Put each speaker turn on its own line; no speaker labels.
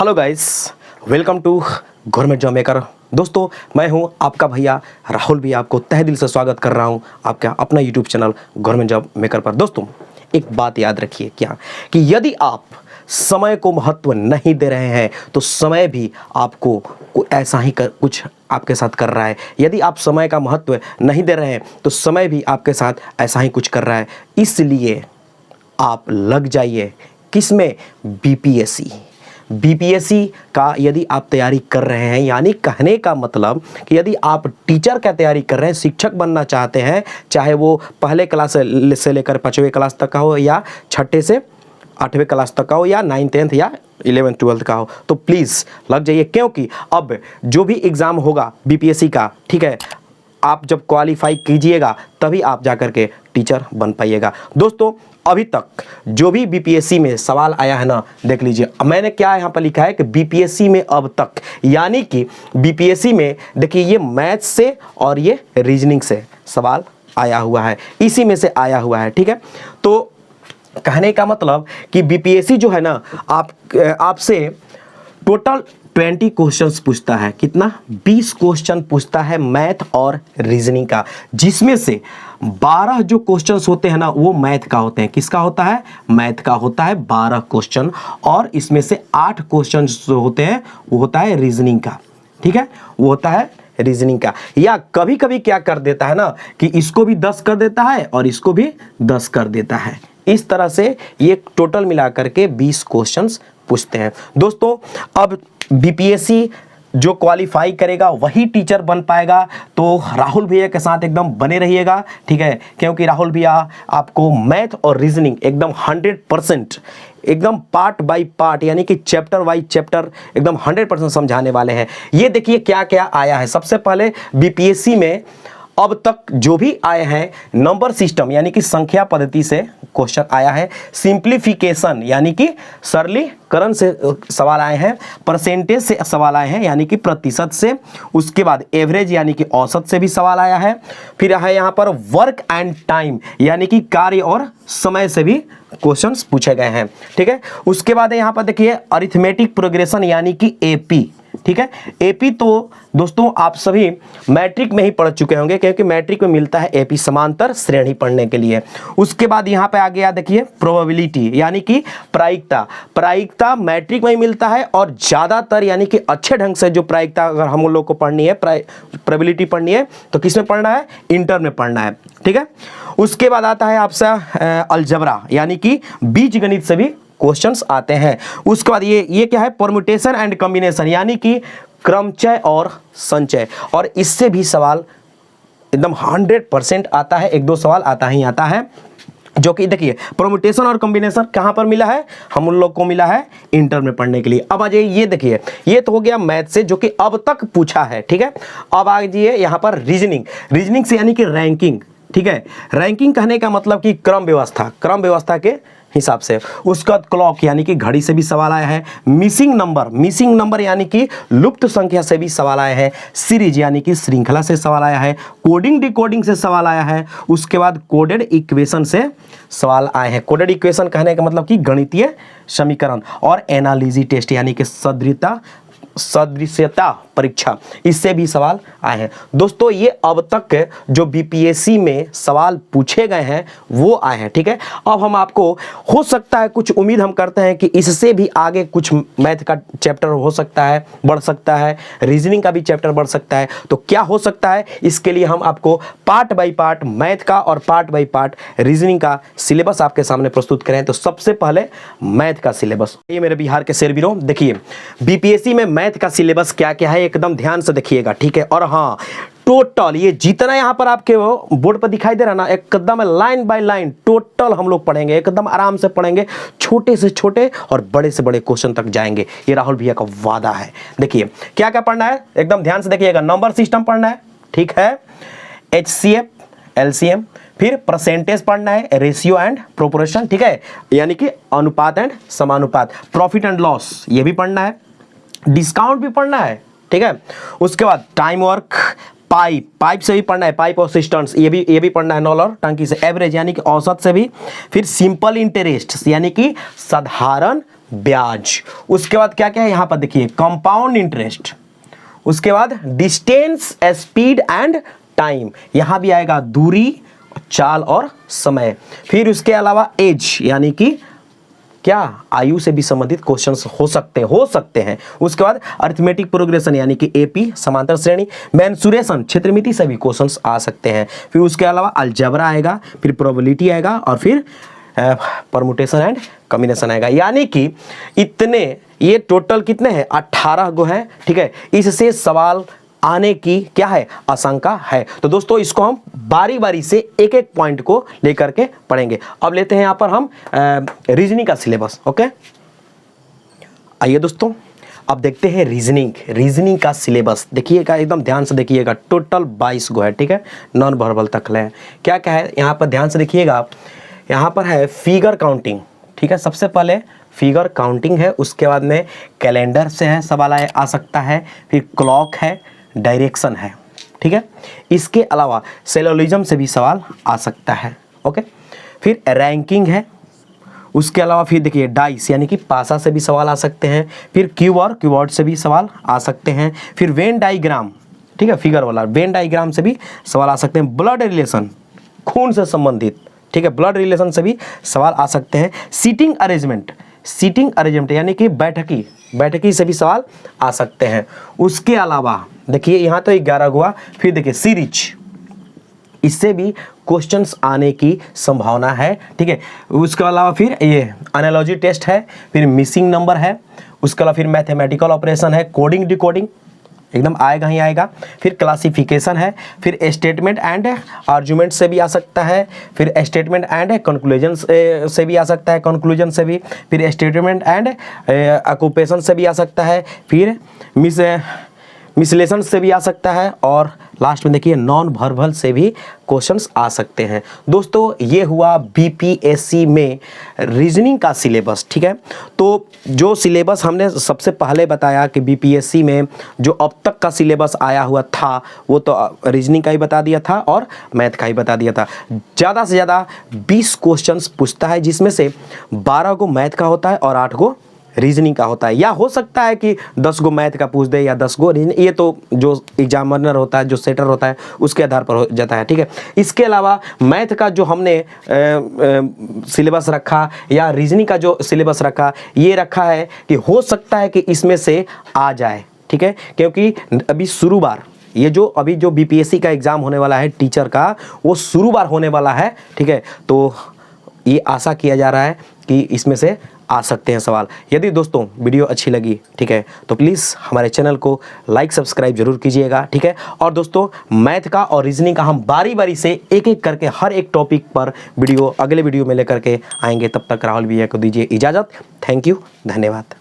Hello guys, welcome to government job maker. दोस्तों, मैं हूं आपका भैया राहुल भी आपको तहे दिल से स्वागत कर रहा हूं आपका अपना YouTube channel government job maker पर। दोस्तों, एक बात याद रखिए क्या कि यदि आप समय को महत्व नहीं दे रहे हैं तो समय भी आपको ऐसा ही कुछ आपके साथ कर रहा है। यदि आप समय का महत्व नहीं दे रहे हैं तो समय भी आपके साथ ऐसा ही कुछ कर रहा है। इसलिए आप लग जाइए किसमें, बीपीएससी का यदि आप तैयारी कर रहे हैं, यानी कहने का मतलब कि यदि आप टीचर का तैयारी कर रहे हैं, शिक्षक बनना चाहते हैं, चाहे वो पहले क्लास से लेकर 5वीं क्लास तक का हो या 6ठे से 8वीं क्लास तक का हो या 9th 10th या 11th 12th का हो, तो प्लीज़ लग जाइए। क्योंकि अब जो भी एग्ज़ाम होगा बीपीएससी का, ठीक है, आप जब क्वालिफाई कीजिएगा तभी आप जाकर के टीचर बन पाइएगा। दोस्तों, अभी तक जो भी बीपीएससी में सवाल आया है ना, देख लीजिए। मैंने क्या यहाँ पर लिखा है कि बीपीएससी में अब तक, यानी कि बीपीएससी में देखिए ये मैथ्स से और ये रीजनिंग से सवाल आया हुआ है, इसी में से आया हुआ है, ठीक है। तो कहने का मतलब कि बीपीएससी जो है ना, आपसे टोटल 20 क्वेश्चंस पूछता है। कितना? 20 क्वेश्चन पूछता है मैथ और रीजनिंग का, जिसमें से 12 जो क्वेश्चंस होते हैं ना वो मैथ का होते हैं। किसका होता है? मैथ का होता है 12 क्वेश्चन, और इसमें से 8 क्वेश्चन जो होते हैं वो होता है रीजनिंग का, ठीक है, वो होता है रीजनिंग का। या कभी कभी क्या कर देता है ना कि इसको भी 10 कर देता है और इसको भी 10 कर देता है। इस तरह से ये टोटल मिलाकर के 20 क्वेश्चंस पूछते हैं। दोस्तों, अब बीपीएससी जो क्वालिफाई करेगा वही टीचर बन पाएगा, तो राहुल भैया के साथ एकदम बने रहिएगा, ठीक है। क्योंकि राहुल भैया आपको मैथ और रीजनिंग एकदम 100% एकदम पार्ट बाय पार्ट, यानी कि चैप्टर बाय चैप्टर एकदम 100% समझाने वाले हैं। ये देखिए क्या क्या आया है। सबसे पहले बीपीएससी में अब तक जो भी आए हैं, नंबर सिस्टम यानी कि संख्या पद्धति से क्वेश्चन आया है। सिंप्लीफिकेशन यानी कि सरलीकरण से सवाल आए हैं। परसेंटेज से सवाल आए हैं यानी कि प्रतिशत से। उसके बाद एवरेज यानी कि औसत से भी सवाल आया है। फिर है यहाँ पर वर्क एंड टाइम यानी कि कार्य और समय से भी क्वेश्चंस पूछे गए हैं, ठीक है। उसके बाद यहाँ पर देखिए अरिथमेटिक प्रोग्रेशन यानी कि एपी, ठीक है। एपी तो दोस्तों आप सभी मैट्रिक में ही पढ़ चुके होंगे, क्योंकि मैट्रिक में मिलता है एपी समांतर श्रेणी पढ़ने के लिए। उसके बाद यहाँ पे आ गया देखिए प्रोबेबिलिटी यानी कि प्रायिकता मैट्रिक में ही मिलता है, और ज़्यादातर यानी कि अच्छे ढंग से जो प्रायिकता अगर हम लोग को पढ़नी है, प्रोबेबिलिटी पढ़नी है, तो किस में पढ़ना है? इंटर में पढ़ना है, ठीक है। उसके बाद आता है आपसे अलजबरा यानी कि बीजगणित से भी क्वेश्चंस आते हैं। उसके बाद ये क्या है? परम्यूटेशन एंड कॉम्बिनेशन यानी कि क्रमचय और संचय, और इससे भी सवाल एकदम 100% आता है। एक दो सवाल आता ही आता है, जो कि देखिए परम्यूटेशन और कॉम्बिनेशन कहाँ पर मिला है? हम उन लोग को मिला है इंटर में पढ़ने के लिए। अब आ जाइए, ये देखिए, ये तो हो गया मैथ से जो कि अब तक पूछा है, ठीक है। अब आ जाइए यहाँ पर रीजनिंग से यानी कि रैंकिंग, ठीक है। रैंकिंग कहने का मतलब कि क्रम व्यवस्था के हिसाब से। उसका क्लॉक यानी कि घड़ी से भी सवाल आया है। मिसिंग नंबर यानी कि लुप्त संख्या से भी सवाल आया है। सीरीज यानी कि श्रृंखला से सवाल आया है। कोडिंग डिकोडिंग से सवाल आया है। उसके बाद कोडेड इक्वेशन से सवाल आए हैं। कोडेड इक्वेशन कहने का मतलब कि गणितीय समीकरण, और एनालिसिस टेस्ट यानी कि सदृश्यता परीक्षा, इससे भी सवाल आए हैं। दोस्तों, ये अब तक जो बीपीएससी में सवाल पूछे गए हैं वो आए हैं, ठीक है। अब हम आपको, हो सकता है कुछ उम्मीद हम करते हैं कि इससे भी आगे कुछ मैथ का चैप्टर हो सकता है, बढ़ सकता है, रीजनिंग का भी चैप्टर बढ़ सकता है। तो क्या हो सकता है, इसके लिए हम आपको पार्ट बाय पार्ट मैथ का और पार्ट बाय पार्ट रीजनिंग का सिलेबस आपके सामने प्रस्तुत करें। तो सबसे पहले मैथ का सिलेबस, ये मेरे बिहार के शेरवीरों, देखिए बीपीएससी में मैथ का सिलेबस क्या क्या है एकदम ध्यान से देखिएगा, ठीक है। और हाँ, टोटल ये जितना यहां पर आपके बोर्ड पर दिखाई दे रहा ना, एकदम लाइन बाय लाइन टोटल हम लोग पढ़ेंगे, एकदम आराम से पढ़ेंगे, छोटे से छोटे और बड़े से बड़े क्वेश्चन तक जाएंगे, ये राहुल भैया का वादा है। देखिए क्या क्या पढ़ना है, एकदम ध्यान से देखिएगा। नंबर सिस्टम पढ़ना है, ठीक है, HCF LCM, फिर परसेंटेज पढ़ना है, रेशियो एंड प्रोपोर्शन, ठीक है, यानी कि अनुपात एंड समानुपात। प्रॉफिट एंड लॉस ये भी पढ़ना है, डिस्काउंट भी पढ़ना है, ठीक है। उसके बाद टाइम वर्क, पाइप से भी पढ़ना है, पाइप और सिस्टर्न्स, ये भी पढ़ना है। नल और टंकी से एवरेज यानी कि औसत से भी। फिर सिंपल इंटरेस्ट यानी कि साधारण ब्याज। उसके बाद क्या क्या है यहाँ पर देखिए, कंपाउंड इंटरेस्ट। उसके बाद डिस्टेंस, स्पीड एंड टाइम, यहां भी आएगा दूरी, चाल और समय। फिर उसके अलावा एज यानी कि क्या, आयु से भी संबंधित क्वेश्चंस हो सकते हैं। उसके बाद अरिथमेटिक प्रोग्रेशन यानी कि एपी, समांतर श्रेणी, मेंसुरेशन, क्षेत्रमिति से भी क्वेश्चंस आ सकते हैं। फिर उसके अलावा अलजेब्रा आएगा, फिर प्रोबेबिलिटी आएगा और फिर परमुटेशन एंड कॉम्बिनेशन आएगा। यानी कि इतने, ये टोटल कितने हैं, 18 गो हैं, ठीक है। इससे सवाल आने की क्या है, आशंका है। तो दोस्तों इसको हम बारी बारी से एक एक पॉइंट को लेकर के पढ़ेंगे। अब लेते हैं यहां पर हम रीजनिंग का सिलेबस। ओके, आइए दोस्तों अब देखते हैं रीजनिंग का सिलेबस। देखिएगा, एकदम ध्यान से देखिएगा, टोटल 22 गो है, ठीक है, नॉन वर्बल तक है। क्या क्या है यहाँ पर, ध्यान से देखिएगा। यहाँ पर है फिगर काउंटिंग, ठीक है, सबसे पहले फिगर काउंटिंग है। उसके बाद में कैलेंडर से है सवाल आ सकता है। फिर क्लॉक है, डायरेक्शन है, ठीक है। इसके अलावा सेलोलिज्म से भी सवाल आ सकता है। ओके, फिर रैंकिंग है। उसके अलावा फिर देखिए डाइस यानी कि पासा से भी सवाल आ सकते हैं। फिर कीवर्ड से भी सवाल आ सकते हैं। फिर वेन डायग्राम, ठीक है, फिगर वाला वेन डायग्राम से भी सवाल आ सकते हैं। ब्लड रिलेशन, खून से संबंधित, ठीक है, ब्लड रिलेशन से भी सवाल आ सकते हैं। सीटिंग अरेंजमेंट यानी कि बैठकी से भी सवाल आ सकते हैं। उसके अलावा देखिए यहाँ तो 11 हुआ। फिर देखिए सीरीज, इससे भी क्वेश्चंस आने की संभावना है, ठीक है। उसके अलावा फिर ये एनालॉजी टेस्ट है, फिर मिसिंग नंबर है। उसके अलावा फिर मैथमेटिकल ऑपरेशन है, कोडिंग डिकोडिंग एकदम आएगा ही आएगा। फिर क्लासिफिकेशन है। फिर स्टेटमेंट एंड आर्गुमेंट से भी आ सकता है। फिर स्टेटमेंट एंड कंक्लूजन से भी आ सकता है, कंक्लूजन से भी। फिर स्टेटमेंट एंड ऑक्यूपेशन से भी आ सकता है। फिर मिसलेशन से भी आ सकता है। और लास्ट में देखिए नॉन वर्बल से भी क्वेश्चंस आ सकते हैं। दोस्तों ये हुआ बीपीएससी में रीजनिंग का सिलेबस, ठीक है। तो जो सिलेबस हमने सबसे पहले बताया कि बीपीएससी में जो अब तक का सिलेबस आया हुआ था वो तो रीजनिंग का ही बता दिया था और मैथ का ही बता दिया था। ज़्यादा से ज़्यादा 20 क्वेश्चंस पूछता है, जिसमें से 12 को मैथ का होता है और 8 को रीजनिंग का होता है। या हो सकता है कि 10 गो मैथ का पूछ दे या 10 गो रीजनिंग, ये तो जो एग्जामिनर होता है, जो सेटर होता है, उसके आधार पर हो जाता है, ठीक है। इसके अलावा मैथ का जो हमने सिलेबस रखा या रीजनिंग का जो सिलेबस रखा, ये रखा है कि हो सकता है कि इसमें से आ जाए, ठीक है। क्योंकि अभी शुरू बार ये जो अभी जो बीपीएससी का एग्ज़ाम होने वाला है टीचर का, वो शुरू बार होने वाला है, ठीक है। तो ये आशा किया जा रहा है कि इसमें से आ सकते हैं सवाल। यदि दोस्तों वीडियो अच्छी लगी, ठीक है, तो प्लीज़ हमारे चैनल को लाइक सब्सक्राइब जरूर कीजिएगा, ठीक है। और दोस्तों मैथ का और रीजनिंग का हम बारी बारी से एक एक करके हर एक टॉपिक पर वीडियो अगले वीडियो में लेकर के आएंगे। तब तक राहुल भैया को दीजिए इजाज़त। थैंक यू, धन्यवाद।